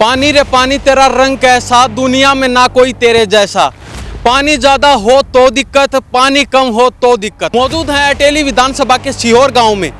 पानी रे पानी तेरा रंग कैसा, दुनिया में ना कोई तेरे जैसा। पानी ज्यादा हो तो दिक्कत, पानी कम हो तो दिक्कत। मौजूद हैं अटेली विधानसभा के सीहोर गांव में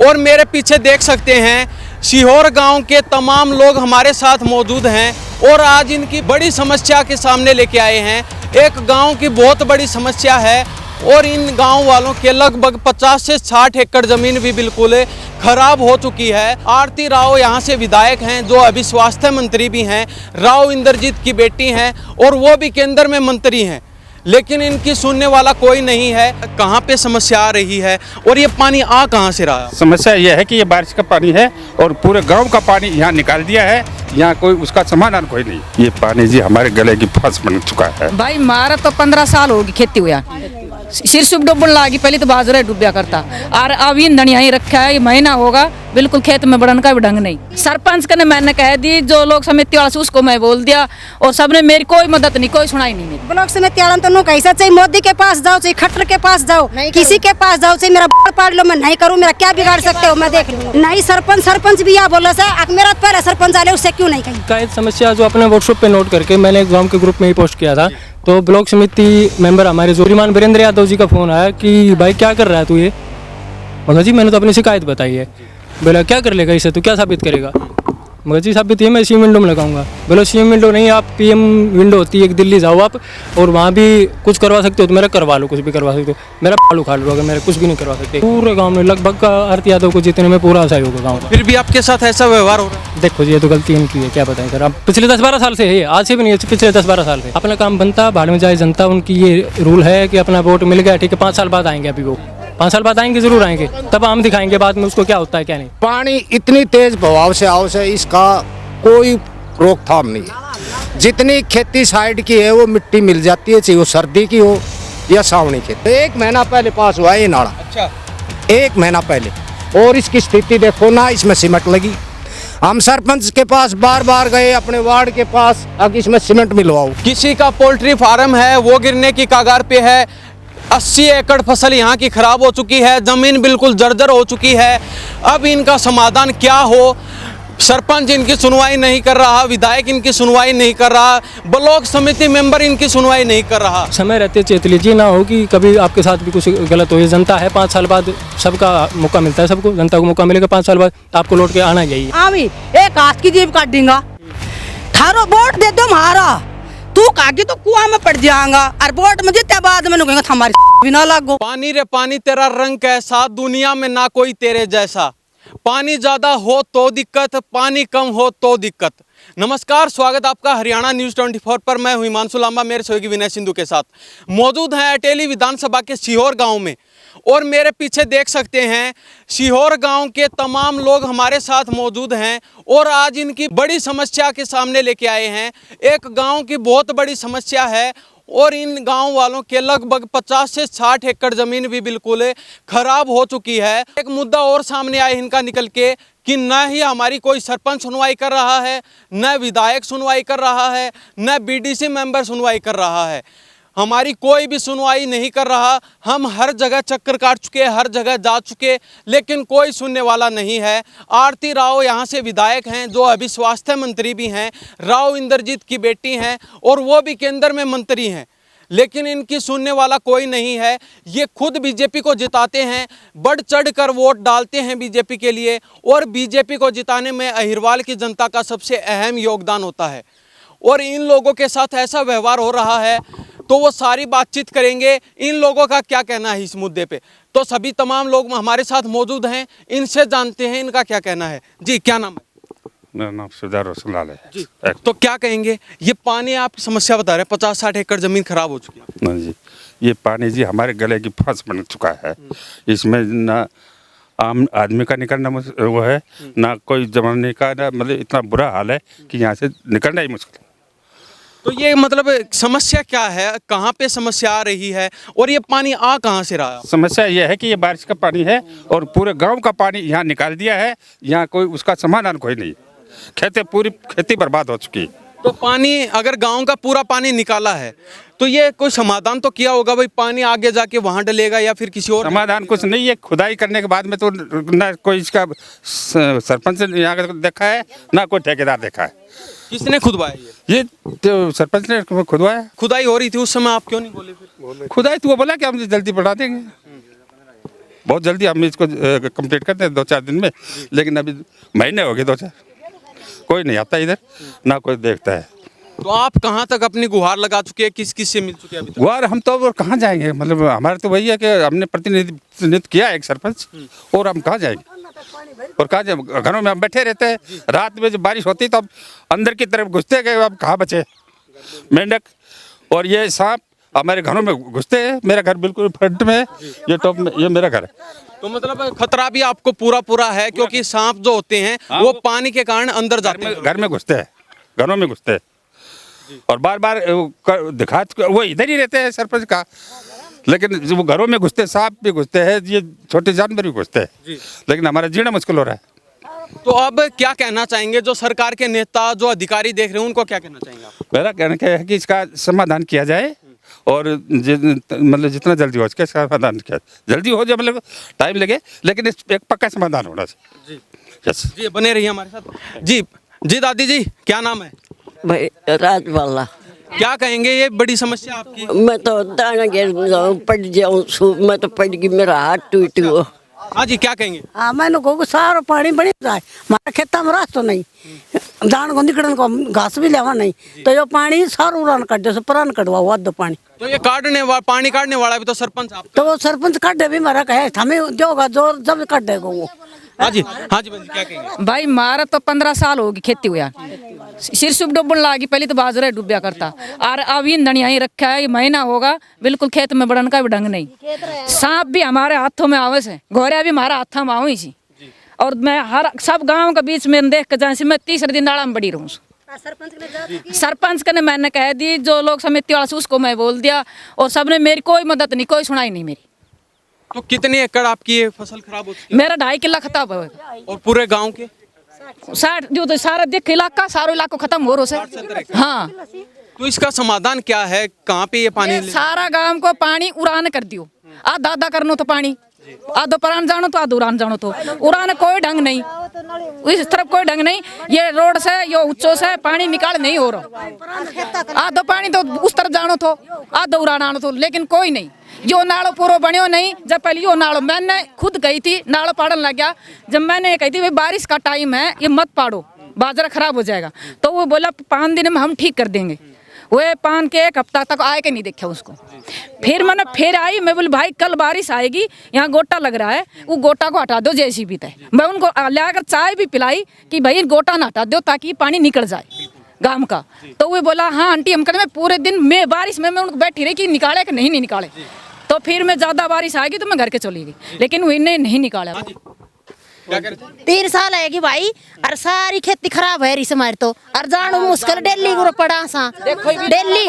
और मेरे पीछे देख सकते हैं सीहोर गांव के तमाम लोग हमारे साथ मौजूद हैं और आज इनकी बड़ी समस्या के सामने लेके आए हैं। एक गांव की बहुत बड़ी समस्या है और इन गांव वालों के लगभग 50 से 60 एकड़ ज़मीन भी बिल्कुल खराब हो चुकी है। आरती राव यहाँ से विधायक हैं जो अभी स्वास्थ्य मंत्री भी हैं, राव इंद्रजीत की बेटी हैं और वो भी केंद्र में मंत्री हैं, लेकिन इनकी सुनने वाला कोई नहीं है। कहाँ पे समस्या आ रही है और ये पानी आ कहाँ से रहा है? समस्या यह है कि ये बारिश का पानी है और पूरे गांव का पानी यहाँ निकाल दिया है। यहाँ कोई उसका समाधान कोई नहीं। ये पानी जी हमारे गले की फांस बन चुका है। भाई मारा तो 15 साल होगी खेती हुआ, सिरसुब डूबने लगी। पहले तो बाजरा डूबया करता और अब ईंधन यहीं रखा है, महीना होगा बिल्कुल खेत में बढ़ने का भी ढंग नहीं। सरपंच ने मैंने कह दी, जो लोग समिति वाला से उसको मैं बोल दिया और सबने मेरी कोई मदद नहीं, कोई सुनाई नहीं। ब्लॉक समिति वाला तो नो कैसा चाहिए, मोदी के पास जाओ चाहे खट्टर के पास जाओ, किसी के पास जाओ चाहे मेरा पाड़ लो, मैं नहीं करूँ, मेरा क्या बिगाड़ सकते हो, मैं देख लूँ। नहीं सरपंच भी यहाँ बोला सर, मेरा पहले सरपंच आले उससे क्यों नहीं कही। शिकायत समस्या जो अपने व्हाट्सएप पे नोट करके मैंने गांव के ग्रुप में ही पोस्ट किया था, तो ब्लॉक समिति मेंबर हमारे जोरीमान वीरेंद्र यादव जी का फोन आया कि भाई क्या कर रहा है तू ये। मगर जी मैंने तो अपनी शिकायत बताई है। बोला क्या कर लेगा इसे, तू क्या साबित करेगा? मगर जी साबित ये मैं सीएम विंडो में लगाऊंगा। बोलो सीएम विंडो नहीं, आप पीएम विंडो होती है, एक दिल्ली जाओ आप और वहाँ भी कुछ करवा सकते हो तो मेरा करवा लो, कुछ भी करवा सकते हो। मेरा पालू खा लो, अगर मेरा कुछ भी नहीं करवा सकते। पूरे गाँव में लगभग का आरती यादव को जीतने में पूरा सहयोग है गाँव का। फिर भी आपके साथ ऐसा व्यवहार हो रहा है? देखो जी ये तो गलती इनकी है, क्या बताएं सर। अब पिछले 10-12 साल से है, आज से भी नहीं है, पिछले 10-12 साल से अपना काम बनता, भाड़ में जाए जनता। उनकी ये रूल है कि अपना वोट मिल गया ठीक है, 5 साल बाद आएंगे। अभी वो 5 साल बाद आएंगे, जरूर आएंगे, तब हम दिखाएंगे बाद में उसको क्या होता है क्या नहीं। पानी इतनी तेज बहाव से आओ से इसका कोई रोकथाम नहीं है। जितनी खेती साइड की है वो मिट्टी मिल जाती है, चाहे वो सर्दी की हो या सावनी की। 1 महीना पहले पास हुआ ये नाला। अच्छा, 1 महीना पहले, और इसकी स्थिति देखो ना, इसमें सीमेंट लगी। हम सरपंच के पास बार बार गए, अपने वार्ड के पास, अब इसमें सीमेंट मिलवाओ। किसी का पोल्ट्री फार्म है वो गिरने की कगार पे है। 80 एकड़ फसल यहाँ की खराब हो चुकी है, जमीन बिल्कुल जर्जर हो चुकी है। अब इनका समाधान क्या हो? सरपंच इनकी सुनवाई नहीं कर रहा, विधायक इनकी सुनवाई नहीं कर रहा, ब्लॉक समिति मेंबर इनकी सुनवाई नहीं कर रहा। समय रहते चेत लीजिए, ना हो कि कभी आपके साथ भी कुछ गलत हो। ये जनता है, 5 साल बाद सबका मौका मिलता है, सबको जनता को मौका मिलेगा। 5 साल बाद आपको लौट के आना ही है। आमी एक हाथ की जेब काट देगा, थारो वोट दे दो मारा, तू कागी तो कुआं में पड़ जाएगा और वोट मुझे ते बाद में नुकेगा हमारी बिना लागो। पानी रे पानी तेरा रंग कैसा, दुनिया में ना कोई तेरे जैसा। पानी ज्यादा हो तो दिक्कत, पानी कम हो तो दिक्कत। नमस्कार, स्वागत आपका हरियाणा न्यूज़ 24 पर। मैं हूं हिमांशु लांबा, मेरे सहयोगी विनय सिंधु के साथ मौजूद हैं अटेली विधानसभा के सीहोर गांव में और मेरे पीछे देख सकते हैं सीहोर गांव के तमाम लोग हमारे साथ मौजूद हैं और आज इनकी बड़ी समस्या के सामने लेके आए हैं। एक गांव की बहुत बड़ी समस्या है और इन गांव वालों के लगभग 50 से 60 एकड़ ज़मीन भी बिल्कुल खराब हो चुकी है। एक मुद्दा और सामने आए इनका निकल के कि न ही हमारी कोई सरपंच सुनवाई कर रहा है, न विधायक सुनवाई कर रहा है, न बीडीसी मेंबर सुनवाई कर रहा है। हमारी कोई भी सुनवाई नहीं कर रहा। हम हर जगह चक्कर काट चुके, हर जगह जा चुके, लेकिन कोई सुनने वाला नहीं है। आरती राव यहाँ से विधायक हैं जो अभी स्वास्थ्य मंत्री भी हैं, राव इंद्रजीत की बेटी हैं और वो भी केंद्र में मंत्री हैं, लेकिन इनकी सुनने वाला कोई नहीं है। ये खुद बीजेपी को जिताते हैं, बढ़ चढ़ कर वोट डालते हैं बीजेपी के लिए और बीजेपी को जिताने में अहिरवाल की जनता का सबसे अहम योगदान होता है और इन लोगों के साथ ऐसा व्यवहार हो रहा है। तो वो सारी बातचीत करेंगे, इन लोगों का क्या कहना है इस मुद्दे पे। तो सभी तमाम लोग हमारे साथ मौजूद हैं, इनसे जानते हैं इनका क्या कहना है। जी क्या नाम है? मेरा नाम सुधार रोशनलाल है जी, तो क्या कहेंगे? ये पानी आप समस्या बता रहे हैं, 50-60 एकड़ जमीन खराब हो चुकी है। हाँ जी, ये पानी जी हमारे गले की फांस बन चुका है। इसमें ना आम आदमी का निकलना वो है, ना कोई जमाने का, ना मतलब इतना बुरा हाल है कि यहाँ से निकलना ही मुश्किल है। तो ये मतलब समस्या क्या है, कहाँ पे समस्या आ रही है और ये पानी आ कहाँ से रहा है? समस्या यह है कि ये बारिश का पानी है और पूरे गांव का पानी यहाँ निकाल दिया है। यहाँ कोई उसका समाधान कोई नहीं। पूरी खेती बर्बाद हो चुकी है। तो पानी अगर गांव का पूरा पानी निकाला है तो ये कोई समाधान तो किया होगा भाई, पानी आगे जाके वहां डलेगा या फिर किसी और। समाधान कुछ नहीं है, खुदाई करने के बाद में तो ना कोई इसका सरपंच ने यहाँ देखा है ना कोई ठेकेदार देखा है। किसने खुदवाया ये? ये तो सरपंच ने खुदवाया। खुदाई हो रही थी उस समय, आप क्यों नहीं बोले फिर? खुदाई तो वो बोला कि हम जल्दी बढ़ा देंगे, बहुत जल्दी हम इसको कंप्लीट करते हैं 2-4 दिन में, लेकिन अभी महीने हो गए 2-4, कोई नहीं आता इधर, ना कोई देखता है। तो आप कहाँ तक अपनी गुहार लगा चुके हैं, किस किस से मिल चुके हैं अभी तक? गुहार हम तो और कहाँ जाएंगे, मतलब हमारा तो वही है कि हमने प्रतिनिधित्व किया एक सरपंच, और हम कहाँ जाएंगे और कहाँ जाए, घरों में हम बैठे रहते हैं। रात में जब बारिश होती तो हम अंदर की तरफ घुसते गए, अब कहाँ बचे मेंढक और ये सांप हमारे घरों में घुसते हैं। मेरा घर बिल्कुल फ्रंट में है, ये टॉप में, ये मेरा घर है। तो मतलब खतरा भी आपको पूरा है, क्योंकि सांप जो होते हैं वो पानी के कारण अंदर जाते हैं, घर में घुसते हैं, घरों में घुसते हैं और बार बार दिखा, वो इधर ही रहते हैं सरपंच का, लेकिन जब वो घरों में घुसते, सांप भी घुसते हैं, ये छोटे जानवर भी घुसते हैं, लेकिन हमारा जीना मुश्किल हो रहा है। तो अब क्या कहना चाहेंगे, जो सरकार के नेता जो अधिकारी देख रहे हैं उनको क्या कहना चाहेंगे आप? मेरा कहना क्या है कि इसका समाधान किया जाए और मतलब जितना जल्दी हो इसका समाधान किया, जल्दी हो जाए, मतलब टाइम लगे, लेकिन इस एक पक्का समाधान होना चाहिए। यस जी, बने रहिए हमारे साथ। जी जी दादी जी, क्या नाम है? भाई राजवाला। क्या कहेंगे, ये बड़ी समस्या आपकी? मैं तो दाना गिर जाऊँ, पड़ जाऊँ, मैं तो पड़ गई, मेरा हाथ टूट गया। हाँ जी, क्या कहेंगे? हाँ, मैंने को सारा पानी बनी जाए, हमारे खेत में रास्ता नहीं, दान को निकलने को घास भी लेवा नहीं, तो ये पानी सारा उड़ान कट दे, पुरान कटवा हुआ दो पानी। तो ये पानी काटने वाला भी तो सरपंच आप? तो वो सरपंच कट दे भी मारा कहे हमें जोगा जो जब कट देगा वो। हाँ जी बहन, क्या कहेंगे? भाई मारा तो 15 साल होगी खेती हुआ, सिर सुब डूबन लागी, पहले तो बाजरा डूबिया करता, और अब इन यहीं रखा है, ये महीना होगा बिल्कुल खेत में बढ़न का भी ढंग नहीं। सांप भी हमारे हाथों में आवे से, घोड़िया भी हमारे हाथों में आवे सी, और मैं हर सब गांव के बीच में देख के जाए, मैं तीसरे दिन नाला में बड़ी रहूँ। सरपंच ने मैंने कह दी, जो लोग समिति वाला उसको मैं बोल दिया, और सबने मेरी कोई मदद नहीं, कोई सुनाई नहीं मेरी। तो कितने एकड़ आपकी ये फसल खराब हो चुकी है? मेरा 2.5 किला खत्म हो। और पूरे गांव के 60 जो तो सारा देख इलाका, सारा इलाका खत्म हो रहा है। हाँ, तो इसका समाधान क्या है, कहाँ पे ये पानी सारा गांव को पानी उड़ान कर दियो, आधा आधा करनो तो पानी, आधो परान जानो तो आधो उड़ान जानो, तो उड़ान कोई ढंग नहीं, इस तरफ कोई ढंग नहीं, ये रोड से यो उच्चो से पानी निकाल नहीं हो रहा, आधो पानी तो उस तरफ जानो तो, आधो उड़ान आनो तो, लेकिन कोई नहीं, यो नालो पूरा बनियो नहीं। जब पहले यो नालो मैंने खुद गई थी, नालो पाड़न लग गया, जब मैंने कही थी भाई बारिश का टाइम है, ये मत पाड़ो, बाजरा खराब हो जाएगा, तो वो बोला 5 दिन में हम ठीक कर देंगे। वो 5 के 1 हफ्ता तक आए के नहीं देखा उसको। फिर मैंने फिर आई, मैं बोली भाई कल बारिश आएगी, यहाँ गोटा लग रहा है, वो गोटा को हटा दो जेसीबी तय। मैं उनको लाकर चाय भी पिलाई कि भाई गोटा ना हटा दो ताकि पानी निकल जाए गांव का। तो वो बोला हाँ आंटी, हम कर, मैं पूरे दिन में बारिश में मैं उनको बैठी रही कि निकाले कि नहीं निकाले। तो फिर मैं ज्यादा बारिश आएगी तो मैं घर के चली गई, लेकिन वो इन्हें नहीं निकाला। 3 साल आएगी भाई, और सारी खेती खराब है रिस मार, तो और जानो मुश्किल दिल्ली को पड़ा सा, दिल्ली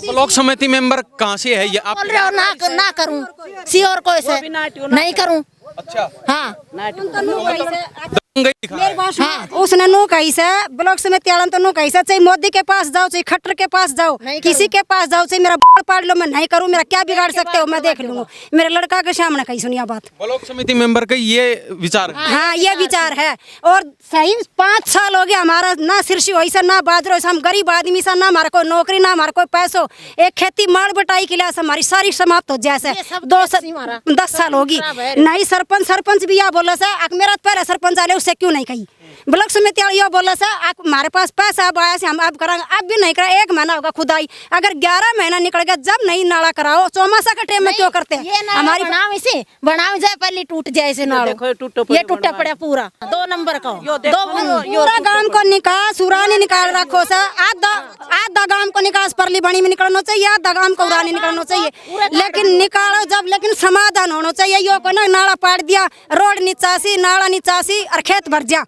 ब्लॉक समिति मेंबर कहाँ से है ये आप? बोल रहे हो ना करूं, सी और कोई से नहीं करूं। अच्छा हाँ हाँ, उसने नो कही से ब्लॉक समिति वाला तो नो कही से, चाहे मोदी के पास जाओ, चाहे खट्टर के पास जाओ, किसी के पास जाओ, चाहे मेरा पाड़ लो, मैं नहीं करूँ, मेरा क्या बिगाड़ सकते हो, मैं देख लूंगा। मेरे लड़का के सामने कही सुनिया बात। ब्लॉक समिति मेंबर का ये विचार है? हाँ, ये विचार है, और सही 5 साल हो गया हमारा, ना सिरसी हो ना बाजरो, हम गरीब आदमी सा, ना हमारा कोई नौकरी, ना हमारा कोई पैसो, एक खेती मार बटाई के लिए हमारी सारी समाप्त हो जैसे 10 साल होगी। नहीं सरपंच भी यह बोला सा, मेरा पहले सरपंच आले उससे क्यों नहीं कही, ब्लॉक समिति वाले बोला सा हमारे पास पैसा अब आया से हम अब कराएंगे, अब भी नहीं करा, 1 महीना होगा खुदाई, अगर 11 महीना निकल गया जब नहीं नाला कराओ, चौमासा के टाइम में क्यों करते हैं? हमारी बनाओ जाए, पहले टूट जाए से नालो, ये टूटा पड़ा पूरा 2 नंबर का, पूरा गांव को निकास उड़ानी निकाल रखो सा, आधा गांव को निकास परली बनी में निकलना चाहिए, आधा गांव को उड़ानी निकलना चाहिए, लेकिन निकालो जब, लेकिन समाधान होना चाहिए। यो को ना नाला पाड़ दिया, रोड नीचासी, नाला नीचासी और खेत भर जा,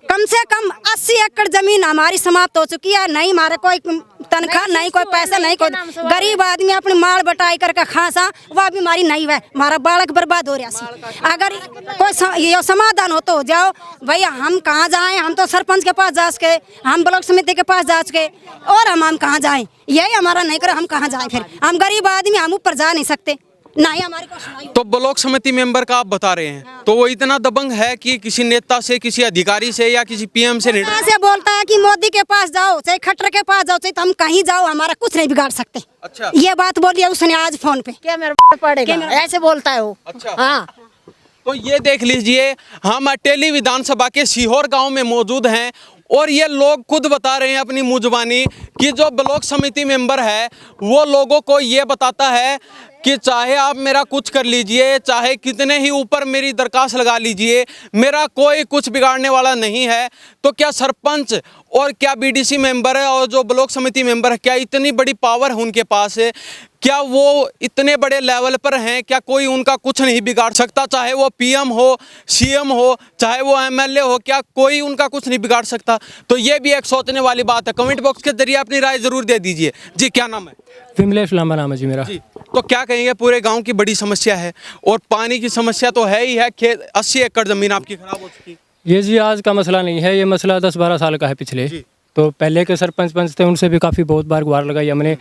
कम से कम 80 एकड़ जमीन हमारी समाप्त हो चुकी है। नहीं हमारे कोई तनख्वाह, नहीं कोई पैसा, नहीं कोई, गरीब आदमी अपनी माल बटाई करके खासा, वह भी हमारी नहीं है। हमारा बालक बर्बाद हो रहा सी। अगर कोई ये समाधान हो तो हो जाओ भैया। हम कहाँ जाएं? हम तो सरपंच के पास जा सके, हम ब्लॉक समिति के पास जा सके, और हम कहाँ जाएं? यही हमारा नहीं करे, हम कहाँ जाएं? फिर हम गरीब आदमी, हम ऊपर जा नहीं सकते, ना ही हमारी को सुनाई। तो ब्लॉक समिति मेंबर का आप बता रहे हैं, तो वो इतना दबंग है कि किसी नेता से, किसी अधिकारी से या किसी पीएम से नेता से बोलता है कि मोदी के पास जाओ, चाहे खट्टर के पास जाओ, चाहे तो हम कहीं जाओ, हमारा कुछ नहीं बिगाड़ सकते। अच्छा, ये बात बोली है उसने आज फोन पे। क्या मेरा पड़ेगा, ऐसे बोलता है वो। अच्छा, हाँ। तो ये देख लीजिए, हम अटेली विधानसभा के सीहोर गांव में मौजूद हैं और ये लोग खुद बता रहे हैं अपनी मुंह जुबानी कि जो ब्लॉक समिति मेंबर है वो लोगों को ये बताता है कि चाहे आप मेरा कुछ कर लीजिए, चाहे कितने ही ऊपर मेरी दरखास्त लगा लीजिए, मेरा कोई कुछ बिगाड़ने वाला नहीं है। तो क्या सरपंच और क्या बीडीसी मेंबर है और जो ब्लॉक समिति मेंबर है, क्या इतनी बड़ी पावर है उनके पास है? क्या वो इतने बड़े लेवल पर हैं? क्या कोई उनका कुछ नहीं बिगाड़ सकता? चाहे वो पीएम हो, सीएम हो, चाहे वो एमएलए हो, क्या कोई उनका कुछ नहीं बिगाड़ सकता? तो ये भी एक सोचने वाली बात है। कमेंट बॉक्स के जरिए अपनी राय जरूर दे दीजिए। जी, क्या नाम है? विमलेश लांबा नाम है जी मेरा। जी, तो क्या कहेंगे? पूरे गांव की बड़ी समस्या है और पानी की समस्या तो है ही है। खेत 80 एकड़ जमीन आपकी खराब हो चुकी। ये जी आज का मसला नहीं है, ये मसला 10-12 साल का है पिछले। तो पहले के सरपंच थे, उनसे भी काफ़ी बहुत बार गुहार लगाई हमने।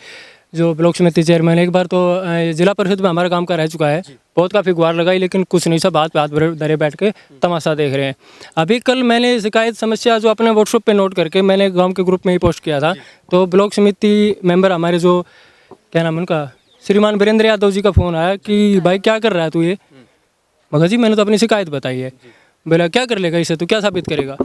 जो ब्लॉक समिति चेयरमैन, एक बार तो जिला परिषद में हमारे काम का रह चुका है, बहुत काफ़ी गुहार लगाई, लेकिन कुछ नहीं, सब हाथ पे हाथ धरे बैठ के तमाशा देख रहे हैं। अभी कल मैंने शिकायत समस्या जो अपने व्हाट्सएप पे नोट करके मैंने गांव के ग्रुप में ही पोस्ट किया था। तो ब्लॉक समिति मेंबर हमारे जो, क्या नाम उनका, श्रीमान वीरेंद्र यादव जी का फ़ोन आया कि भाई क्या कर रहा है तू ये? मगर जी मैंने तो अपनी शिकायत बताई है। बोला क्या कर लेगा इसे, तू क्या साबित करेगा?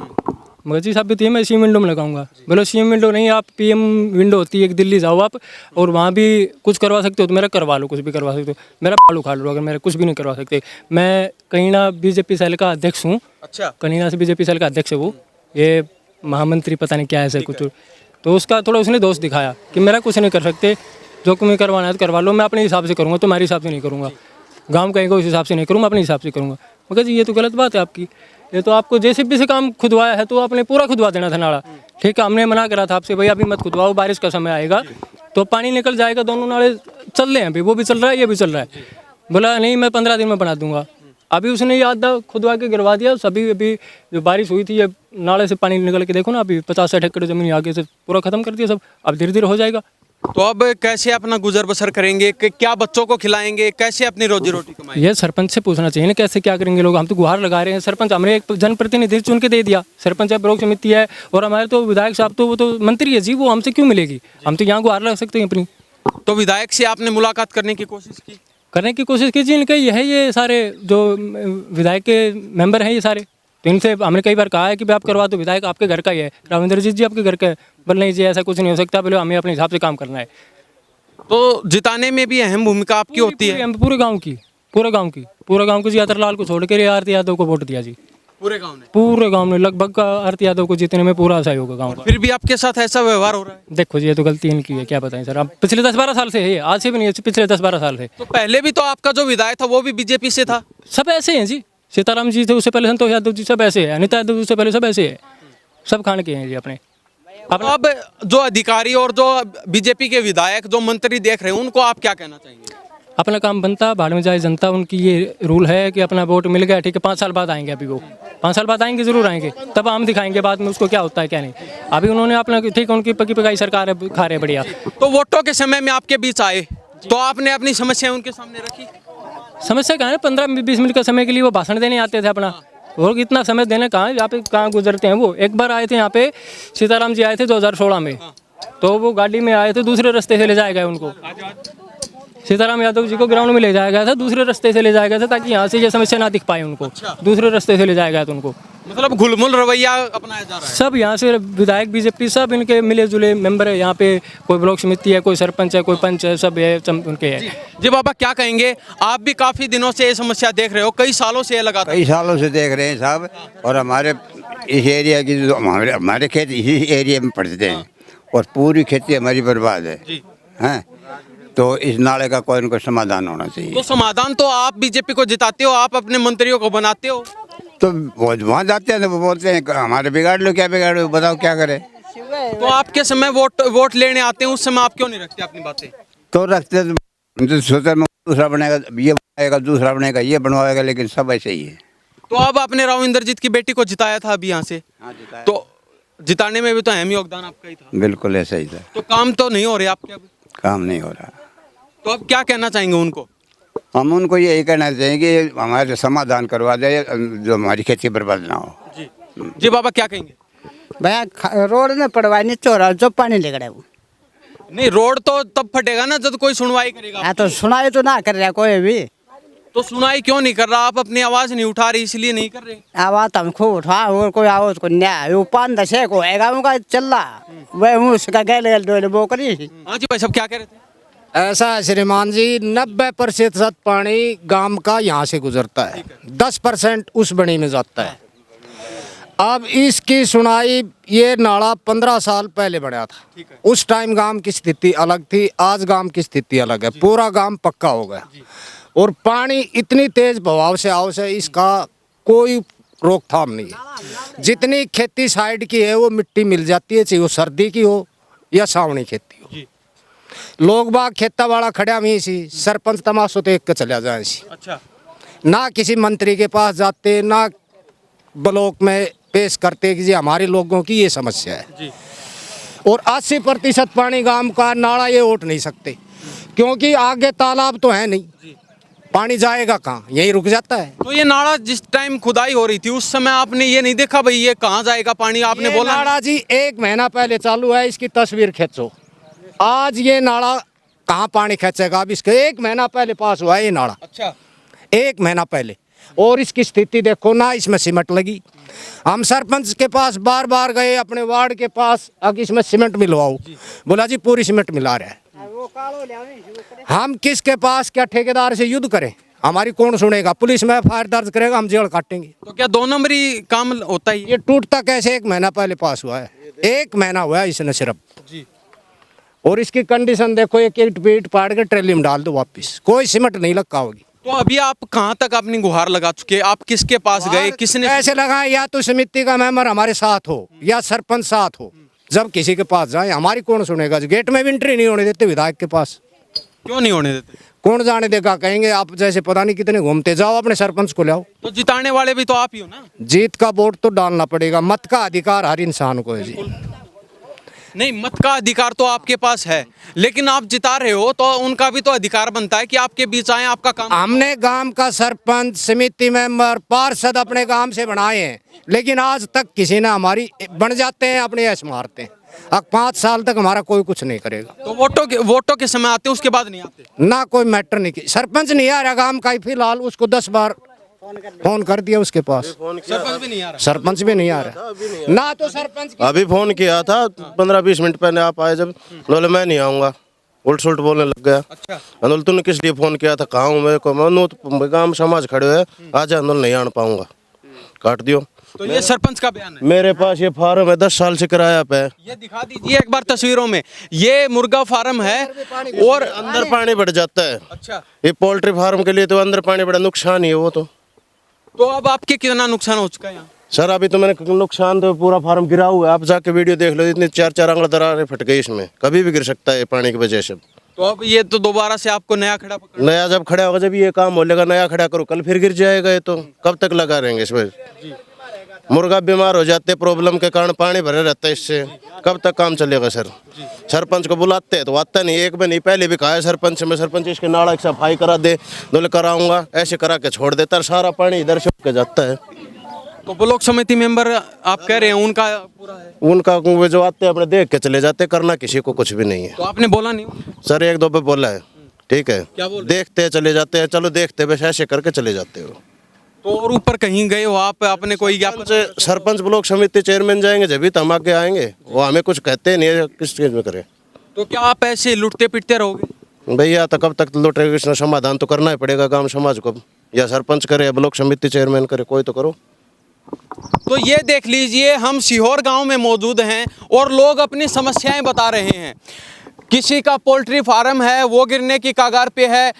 मगर जी साबित ये मैं सीएम विंडो में लगाऊंगा। बोलो सीएम विंडो नहीं, आप पीएम विंडो होती है, एक दिल्ली जाओ आप और वहाँ भी कुछ करवा सकते हो तो मेरा करवा लो, कुछ भी करवा सकते हो, मेरा पालू खा लो, अगर मेरा कुछ भी नहीं करवा सकते। मैं कहीना बीजेपी सेल का अध्यक्ष हूँ। अच्छा, कहीना से बीजेपी सेल का अध्यक्ष है वो, ये महामंत्री पता नहीं क्या ऐसे कुछ। तो उसका थोड़ा उसने दोष दिखाया कि मेरा कुछ नहीं कर सकते, जो तुम्हें करवाना है तो करवा लो, मैं अपने हिसाब से करूँगा, तुम्हारे हिसाब से नहीं करूँगा, गाँव कहेंगे उस हिसाब से नहीं करूँगा, अपने हिसाब से करूँगा। मगर जी ये तो गलत बात है आपकी। ये तो आपको जेसीबी से काम खुदवाया है तो आपने पूरा खुदवा देना था नाला। ठीक है, हमने मना करा था आपसे, भाई अभी मत खुदवाओ, बारिश का समय आएगा तो पानी निकल जाएगा, दोनों नाले चल रहे हैं अभी, वो भी चल रहा है, ये भी चल रहा है। बोला नहीं मैं 15 दिन में बना दूंगा। अभी उसने ये आधा खुदवा के गिरवा दिया। सभी अभी जो बारिश हुई थी, ये नाले से पानी निकल के देखो ना, अभी 50-60 एकड़ जमीन आगे से पूरा खत्म कर दिया सब। अब धीरे धीरे हो जाएगा। तो अब कैसे अपना गुजर बसर करेंगे? क्या बच्चों को खिलाएंगे? कैसे अपनी रोजी रोटी कमाएंगे? ये सरपंच से पूछना चाहिए ना, कैसे क्या करेंगे लोग। हम तो गुहार लगा रहे हैं, सरपंच हमने एक जनप्रतिनिधि चुन के दे दिया, सरपंच है, ब्लॉक समिति है, और हमारे तो विधायक साहब तो वो तो मंत्री है जी, वो हमसे क्यों मिलेगी? हम तो यहाँ गुहार लगा सकते हैं अपनी। तो विधायक से आपने मुलाकात करने की कोशिश की? करने की कोशिश कीजिए। इनके ये सारे जो विधायक के मेंबर हैं ये सारे, तो इनसे हमने कई बार कहा है कि भाई आप करवा दो, विधायक आपके घर का ही है, रामेंद्रजीत जी आपके घर का है। बोले नहीं जी ऐसा कुछ नहीं हो सकता, बोले हमें अपने हिसाब से काम करना है। तो जिताने में भी अहम भूमिका आपकी होती है? पूरे गांव की जी, अतरलाल को छोड़ कर आरती यादव को वोट दिया जी। पूरे गांव ने लगभग आरती यादव को जीतने में पूरा सहयोग है गांव का। फिर भी आपके साथ ऐसा व्यवहार हो रहा है? देखो जी ये तो गलती इनकी है, क्या बताएं सर। अब पिछले 10-12 साल से है, आज से भी नहीं है, पिछले 10-12 साल से। तो पहले भी तो आपका जो विधायक था वो भी बीजेपी से था? सब ऐसे हैं जी, सीताराम जी थे उससे पहले, संतोष यादव जी सब ऐसे है, अनिता यादव जी से पहले सब ऐसे है, सब खान के हैं जी अपने। अब जो अधिकारी और जो बीजेपी के विधायक, जो मंत्री देख रहे हैं, उनको आप क्या कहना चाहेंगे? अपना काम बनता, भाड़ में जाए जनता, उनकी ये रूल है कि अपना वोट मिल गया ठीक है, 5 साल बाद आएंगे। अभी वो 5 साल बाद आएंगे, जरूर आएंगे, तब हम दिखाएंगे बाद में उसको क्या होता है क्या नहीं। अभी उन्होंने अपना ठीक है, उनकी पकी पकाई सरकार है, खा रहे बढ़िया। तो वोटों के समय में आपके बीच आए तो आपने अपनी समस्या उनके सामने रखी? समस्या कहाँ है, 15-20 मिनट का समय के लिए वो भाषण देने आते थे अपना, और इतना समय देने कहाँ, यहाँ पे कहाँ गुजरते हैं वो। एक बार आए थे यहाँ पे, सीताराम जी आए थे 2016 में, तो वो गाड़ी में आए थे, दूसरे रास्ते से ले जाया गया उनको। सीताराम यादव जी को ग्राउंड में ले जाया गया था, दूसरे रास्ते से ले जाया गया था, ताकि यहाँ से ये समस्या ना दिख पाए उनको। दूसरे रास्ते से ले जाया गया था उनको। मतलब घुलमुल रवैया अपनाया जा रहा है। सब यहाँ से विधायक बीजेपी सब इनके मिले जुले मेंबर है यहाँ पे, कोई ब्लॉक समिति है, कोई सरपंच है, कोई पंच है, सब है, सब उनके है। जी बाबा क्या कहेंगे? आप भी काफी दिनों से ये समस्या देख रहे हो, कई सालों से लगा, कई सालों से देख रहे हैं साहब। और हमारे इस एरिया की जो हमारे खेत इसी एरिया में पड़ते हैं और पूरी खेती हमारी बर्बाद है, हैं। तो इस नाले का कोई न कोई समाधान होना चाहिए। तो समाधान तो आप बीजेपी को जिताते हो, आप अपने मंत्रियों को बनाते हो। तो वहाँ जाते हैं तो वो बोलते हैं हमारे बिगाड़ लो, क्या बिगाड़ो, बताओ क्या करें। तो आपके समय वोट लेने आते हैं, उस समय आप क्यों नहीं रखते अपनी बातें? तो रखते तो सोचा दूसरा बनेगा, ये बनाएगा, दूसरा बनेगा, ये बनवाएगा, लेकिन सब ऐसे ही है। तो अब आपने राव इंद्रजीत की बेटी को जिताया था अभी यहाँ से, तो जिताने में भी तो अहम योगदान आपका ही था। बिल्कुल ऐसा ही था। तो काम तो नहीं हो रहे आपके अब? काम नहीं हो रहा। तो अब क्या कहना चाहेंगे उनको? हम उनको यही कहना चाहेंगे कि हमारे समाधान करवा दे, जो हमारी खेती बर्बाद ना हो। जी बाबा क्या कहेंगे? भैया रोड में पड़वाने चोरा जो पानी लेकर वो नहीं, रोड तो तब फटेगा ना जब कोई सुनवाई करेगा। तो सुनाई तो ना कर रहा कोई भी। तो सुनाई क्यों नहीं कर रहा? आप अपनी आवाज नहीं उठा रही इसलिए नहीं कर रहे। आवाज हम खूब उठा और कोई आवाज को न्याय वो 5-10 को है गाँव का चल रहा वह उसका गैल वो करी। हाँ जी भाई साहब क्या कह रहे थे? ऐसा है श्रीमान जी, 90% पानी गांव का यहाँ से गुजरता है, 10% उस बनी में जाता है। अब इसकी सुनाई, ये नाला 15 साल पहले बना था, उस टाइम गांव की स्थिति अलग थी, आज गांव की स्थिति अलग है। पूरा गांव पक्का हो गया और पानी इतनी तेज बहाव से आओ से इसका कोई रोकथाम नहीं है। जितनी खेती साइड की है वो मिट्टी मिल जाती है, चाहे वो सर्दी की हो या सावनी खेती हो। लोग बाग खेता वाला खड़ा हुई सी, सरपंच तमाशो देख के चला जाए सी। अच्छा, ना किसी मंत्री के पास जाते, ना ब्लॉक में पेश करते कि जी हमारे लोगों की ये समस्या है जी। और 80% पानी गांव का नाला ये उठ नहीं सकते, क्योंकि आगे तालाब तो है नहीं, पानी जाएगा कहाँ, यही रुक जाता है। तो ये नाला जिस टाइम खुदाई हो रही थी उस समय आपने ये नहीं देखा भाई ये कहाँ जाएगा पानी? आपने ये बोला नाला जी 1 महीना पहले चालू है, इसकी तस्वीर खींचो। आज ये नाला कहाँ पानी खींचेगा? अब इसके 1 महीना पहले पास हुआ है ये नाला। अच्छा, 1 महीना पहले, और इसकी स्थिति देखो ना, इसमें सीमेंट लगी। हम सरपंच के पास बार बार गए, अपने वार्ड के पास, अब इसमें सीमेंट मिलवाओ, बोला जी पूरी सीमेंट मिला रहा है। हम किसके पास, क्या ठेकेदार से युद्ध करें? हमारी कौन सुनेगा? पुलिस में FIR दर्ज करेगा, हम जेल काटेंगे। तो क्या 2 नंबरी काम होता ही? ये टूटता कैसे? 1 महीना पहले पास हुआ है, 1 महीना हुआ है इसने सिर्फ जी। और इसकी कंडीशन देखो, एक ईंट पीट पाड़ के ट्रेली में डाल दो वापिस, कोई सीमेंट नहीं लगा होगी। तो अभी आप कहाँ तक अपनी गुहार लगा चुके? आप किसके पास गए? किसने ऐसे लगा? या तो समिति का मेंबर हमारे साथ हो या सरपंच साथ हो, जब किसी के पास जाए हमारी कौन सुनेगा? गेट में भी एंट्री नहीं होने देते विधायक के पास। क्यों नहीं होने देते? कौन जाने देगा? कहेंगे आप जैसे पता नहीं कितने घूमते, जाओ अपने सरपंच को ले आओ। तो जिताने वाले भी तो आप ही हो ना? जीत का वोट तो डालना पड़ेगा, मत का अधिकार हर इंसान को है जी। नहीं, मत का अधिकार तो आपके पास है, लेकिन आप जिता रहे हो तो उनका भी तो अधिकार बनता है कि आपके बीच आए, आपका काम। हमने गांव का सरपंच, समिति मेंबर, पार्षद अपने गांव से बनाए हैं, लेकिन आज तक किसी ने हमारी बन जाते हैं अपने ऐश मारते हैं। अब 5 साल तक हमारा कोई कुछ नहीं करेगा। तो वोटों के समय आते हैं, उसके बाद नहीं आते? ना कोई मैटर नहीं की। सरपंच नहीं आ रहा गांव का, फिलहाल उसको 10 बार फोन कर दिया उसके पास, सरपंच भी नहीं आ रहा। सरपंच भी नहीं आ रहा। ना तो सरपंच अभी फोन किया था 15-20 मिनट पहले, आप आए जब, बोले मैं नहीं आऊँगा, उल्ट सुल्ट बोलने लग गया। अच्छा, अनुल तूने किस लिए फोन किया था? कहाँ हूँ मैं? को मनु गांव समाज खड़े हुए, आज अनुल नहीं आन पाऊंगा, काट दियो। तो ये सरपंच का बयान है। मेरे पास ये फार्म है 10 साल से किराया पे। ये दिखा दीजिए एक बार तस्वीरों में, ये मुर्गा फार्म है और अंदर पानी बढ़ जाता है। अच्छा, ये पोल्ट्री फार्म के लिए तो अंदर पानी बड़ा नुकसान ही है वो तो अब आपके कितना नुकसान हो चुका है यहाँ? सर अभी तो मैंने नुकसान, तो पूरा फार्म गिरा हुआ है, आप जाके वीडियो देख लो, इतनी 4-4 आंगल दरारें फट गई इसमें, कभी भी गिर सकता है पानी की वजह से। तो अब ये तो दोबारा से आपको नया खड़ा पकड़ना। नया जब खड़ा होगा, जब ये काम हो लेगा, नया खड़ा करो, कल फिर गिर जाएगा ये, तो कब तक लगा रहेंगे इसमें? मुर्गा बीमार हो जाते, प्रॉब्लम के कारण पानी भरे रहता है, इससे कब तक काम चलेगा? सर सरपंच को बुलाते हैं तो आता नहीं, एक में नहीं, पहले भी कहा है सरपंच में, सरपंच इसके नाला की सफाई करा दे, बोले कराऊंगा, ऐसे करा के छोड़ देता है, सारा पानी इधर से के जाता है। तो ब्लॉक समिति मेंबर आप कह रहे हैं उनका पूरा है? उनका वो जो आते हैं अपने देख के चले जाते, करना किसी को कुछ भी नहीं है। तो आपने बोला नहीं? सर 1-2 पे बोला है, ठीक है, क्या बोल? देखते चले जाते हैं, चलो देखते बस ऐसे करके चले जाते हो। तो और ऊपर कहीं गए हो आप? आपने कोई ज्ञापन? सरपंच ब्लॉक समिति चेयरमैन जाएंगे जब भी तो हम आगे आएंगे, वो हमें कुछ कहते नहीं है, किस चीज में करें? तो क्या आप ऐसे लुटते पिटते रहोगे? भैया तो कब तक लौटेगा? इसका समाधान तो करना ही पड़ेगा गांव समाज को, या सरपंच करे या ब्लॉक समिति चेयरमैन करे, कोई तो करो। तो ये देख लीजिए, हम सीहोर गांव में मौजूद हैं और लोग अपनी समस्याएं बता रहे हैं। किसी का पोल्ट्री फार्म है वो गिरने की कगार पे है,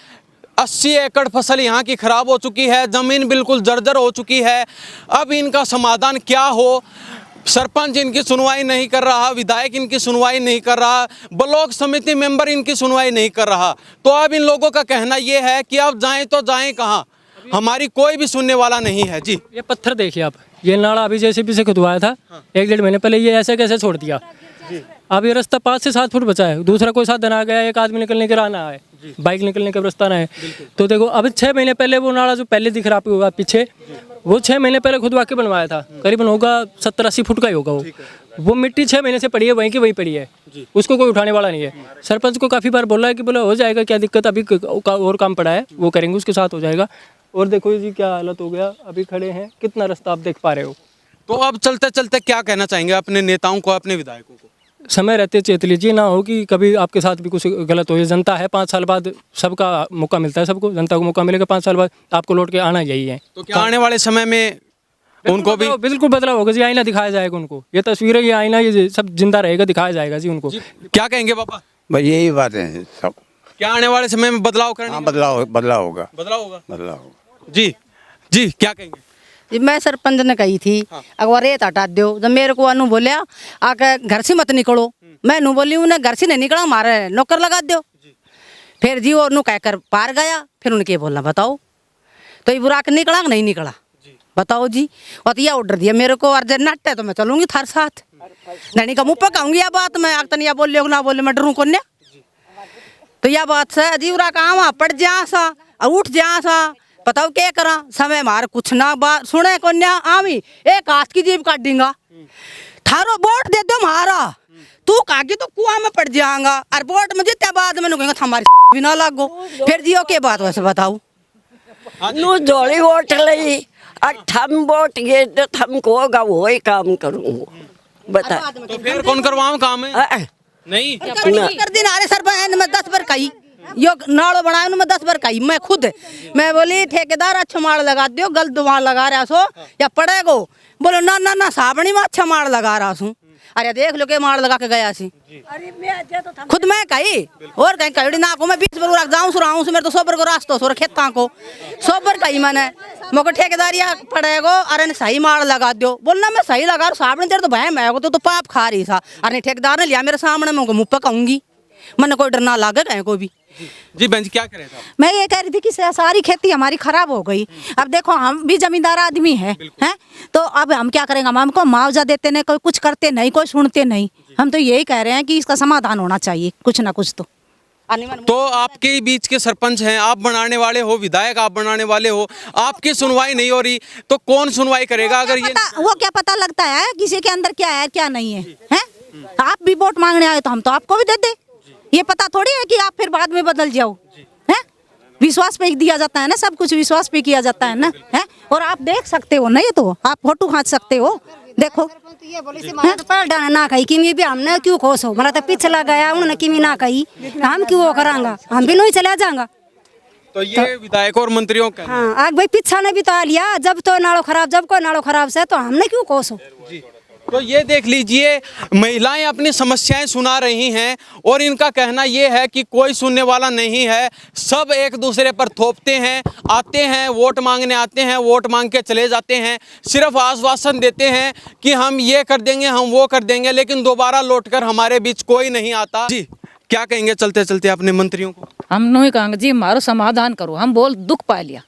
80 एकड़ फसल यहाँ की खराब हो चुकी है, ज़मीन बिल्कुल जर्जर हो चुकी है। अब इनका समाधान क्या हो? सरपंच इनकी सुनवाई नहीं कर रहा, विधायक इनकी सुनवाई नहीं कर रहा, ब्लॉक समिति मेंबर इनकी सुनवाई नहीं कर रहा। तो अब इन लोगों का कहना ये है कि अब जाएं तो जाएं कहाँ, हमारी कोई भी सुनने वाला नहीं है। जी, ये पत्थर देखिए आप, ये नाला अभी JCB से खुदवाया था 1-1.5 महीने पहले, ये ऐसे कैसे छोड़ दिया। अब ये रास्ता 5 से 7 फुट बचा है, दूसरा कोई साधन आ गया, एक आदमी निकलने का रास्ता है, बाइक निकलने का रास्ता ना है। तो देखो अब 6 महीने पहले वो नाला जो पहले दिख रहा हुआ पीछे, वो 6 महीने पहले खुदवा के बनवाया था, करीबन होगा 70-80 फुट का ही होगा वो मिट्टी 6 महीने से पड़ी है, वहीं की वहीं पड़ी है, उसको कोई उठाने वाला नहीं है। सरपंच को काफ़ी बार बोला है कि बोला हो जाएगा, क्या दिक्कत, अभी और काम पड़ा है वो करेंगे, उसके साथ हो जाएगा। और देखो जी क्या हालत हो गया, अभी खड़े हैं, कितना रास्ता आप देख पा रहे हो। तो अब चलते चलते क्या कहना चाहेंगे अपने नेताओं को, अपने विधायकों को? समय रहते चेत लीजिए, ना हो कि कभी आपके साथ भी कुछ गलत हो। ये जनता है, 5 साल बाद सबका मौका मिलता है, सबको जनता को मौका मिलेगा, 5 साल बाद आपको लौट के आना यही है। तो क्या आने वाले समय में उनको भी बिल्कुल बदलाव होगा जी, आईना दिखाया जाएगा उनको, ये तस्वीरें, ये आईना, ये सब जिंदा रहेगा, दिखाया जाएगा जी उनको। क्या कहेंगे पापा? भाई यही बात है सब, क्या आने वाले समय में बदलाव करने? हाँ, बदलाव होगा, बदलाव होगा। जी क्या कहेंगे? जी मैं सरपंच ने कही थी अगर रेत हटा दो, जब मेरे को अनु बोलिया आके घर से मत निकलो, मैं नू बोली उन्हें घर से नहीं निकला, हमारे नौकर लगा दो। फिर जी वो नू कहकर पार गया, फिर उनके बोलना बताओ तो ये बुरा के निकला नहीं निकला, बताओ जी। और तो यह ऑर्डर दिया मेरे को, और जब नट है तो मैं चलूंगी थार साथ, नहीं का मुँह पे कहूँगी यह बात, मैं आग तनिया बोल लियो ना बोले मैं डरूँ कौन। तो यह बात से अजी उरा का वहाँ पड़ जा सा और उठ जा सा, बताओ क्या करा, समय मार कुछ ना बात सुने कन्या, आमी एक हाथ की जीभ काट देंगा, थारो वोट दे दो मारा, तू कागी तो कुआं में पड़ जाएगा, और वोट में जितने बाद में कहेंगे हमारी भी ना लागो, फिर जियो के बात वैसे बताओ। नु जोड़ी वोट ली और थम वोट ये तो थमको होगा वही काम करूँगा, बता। तो फिर कौन करवाऊं काम है? नहीं कर दिन अरे सर मैं 10 बार कही यो नाड़ो बनाया मैं 10 बार कही, मैं खुद मैं बोली ठेकेदार अच्छा माड़ लगा दियो, गलत माड़ लगा रहा सो या पड़ेगो, बोलो ना ना ना साबणी में अच्छा माड़ लगा रहा हूँ, अरे देख लो के माड़ लगा के गया सी, खुद मैं कही और कहीं कही ना को मैं 20 बार जाऊँ सुरा हूँ, मेरे तो 100 बार को रास्ता सोर खेता को 100 बार कही मैंने, मोको ठेकेदारिया पड़ेगो, अरे सही माड़ लगा दो, बोलना मैं सही लगा साबणी तेरे तो भय मैं तो पाप खा रही था, अरे ठेकेदार ने लिया मेरे सामने, मैं मुँह पे कहूँगी, मन कोई डर ना लागे कहीं को भी। जी बहन जी क्या करें साहब? मैं ये कह रही थी कि सारी खेती हमारी खराब हो गई, अब देखो हम भी जमींदार आदमी हैं, तो अब हम क्या करेंगे, हम हमको मुआवजा देते नहीं, कोई कुछ करते नहीं, कोई सुनते नहीं, हम तो यही कह रहे हैं कि इसका समाधान होना चाहिए कुछ ना कुछ। तो आपके बीच के सरपंच हैं, आप बनाने वाले हो, विधायक आप बनाने वाले हो, आपकी सुनवाई नहीं हो रही तो कौन सुनवाई करेगा? अगर ये वो क्या पता लगता है किसी के अंदर क्या है क्या नहीं है, हैं? आप भी वोट मांगने आए तो हम तो आपको भी दे दे, ये पता थोड़ी है कि आप फिर बाद में बदल जाओ, हैं? विश्वास पे दिया जाता है ना, सब कुछ विश्वास पे किया जाता है ना, हैं? और आप देख सकते हो ना, ये तो आप फोटो खींच सकते हो, देखो पर डाना ना कही कि भी हमने क्यों खोस हो, मेरा तो पिछला गया उन्होंने कि ना कही, हम क्यों वो करांगा, हम भी नहीं चला जाएंगा। तो ये विधायकों और मंत्रियों का हाँ आग भाई पीछा ने भी तो लिया, जब तो नाड़ो खराब, जब कोई नाड़ो खराब से तो हमने क्यों कोस हो। तो ये देख लीजिए, महिलाएं अपनी समस्याएं सुना रही हैं और इनका कहना ये है कि कोई सुनने वाला नहीं है, सब एक दूसरे पर थोपते हैं, आते हैं वोट मांगने आते हैं, वोट मांग के चले जाते हैं, सिर्फ आश्वासन देते हैं कि हम ये कर देंगे, हम वो कर देंगे, लेकिन दोबारा लौटकर हमारे बीच कोई नहीं आता। जी क्या कहेंगे चलते चलते अपने मंत्रियों को? हम नहीं कहेंगे जी हमारा समाधान करो, हम बहुत दुख पा लिया,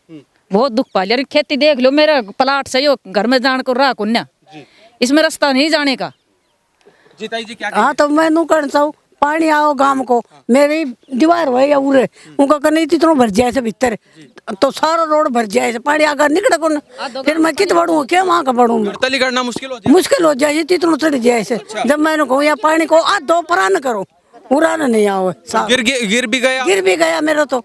बहुत दुख पा लिया, खेती देख लो, मेरा प्लाट सही हो, घर में जान कर रहा कुन्या, इसमें रास्ता नहीं जाने का। जीताई जी क्या? हाँ तो मैं नू कहना चाहूँ पानी आओ गांव को, मेरी दीवार हो या उरे उनका करने इतना भर जाए से भीतर, तो सारा रोड भर जाए से पानी आकर निकले कौन, फिर मैं कित बढ़ूँ क्या वहाँ का बढ़ूँ, तली करना मुश्किल हो जाए इतना चढ़ जाए से। जब मैंने कहूँ या पानी को आ दो परान करो, पूरा नहीं आओ, गिर भी गया मेरा तो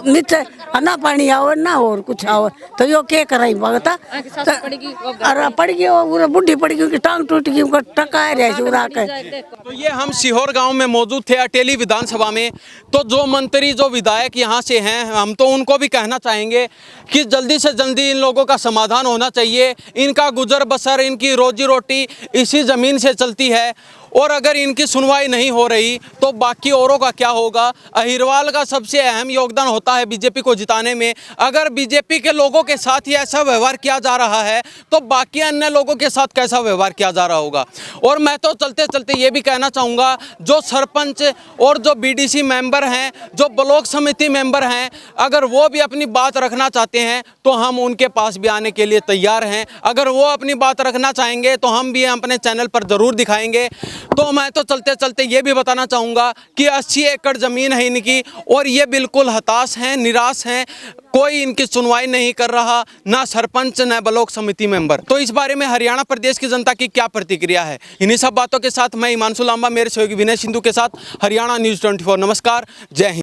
नीचे ना पानी आओ ना और कुछ आओ, तो यो क्या कराई भगता, अरे पड़ गई वो बुढ़ी पड़ गई, टांग टूट गई, उनका टका रहे। तो ये हम सीहोर गांव में मौजूद थे अटेली विधानसभा में, तो जो मंत्री जो विधायक यहाँ से हैं, हम तो उनको भी कहना चाहेंगे कि जल्दी से जल्दी इन लोगों का समाधान होना चाहिए, इनका गुजर बसर, इनकी रोजी रोटी इसी ज़मीन से चलती है और अगर इनकी सुनवाई नहीं हो रही तो बाकी औरों का क्या होगा। अहिरवाल का सबसे अहम योगदान होता है बीजेपी को जिताने में। अगर बीजेपी के लोगों के साथ ही ऐसा व्यवहार किया जा रहा है तो बाकी अन्य लोगों के साथ कैसा व्यवहार किया जा रहा होगा। और मैं तो चलते चलते ये भी कहना चाहूँगा, जो सरपंच और जो बीडीसी मेंबर हैं, जो ब्लॉक समिति मेंबर हैं, अगर वो भी अपनी बात रखना चाहते हैं तो हम उनके पास भी आने के लिए तैयार हैं। अगर वो अपनी बात रखना चाहेंगे तो हम भी अपने चैनल पर ज़रूर दिखाएंगे। तो मैं तो चलते चलते ये भी बताना चाहूँगा कि 80 एकड़ ज़मीन है इनकी और ये बिल्कुल हताश हैं, निराश हैं। कोई इनकी सुनवाई नहीं कर रहा, ना सरपंच न ब्लॉक समिति मेंबर। तो इस बारे में हरियाणा प्रदेश की जनता की क्या प्रतिक्रिया है, इन्हीं सब बातों के साथ मैं हिमांशु लांबा मेरे सहयोगी विनय सिंधु के साथ हरियाणा न्यूज़ 24। नमस्कार, जय हिंद।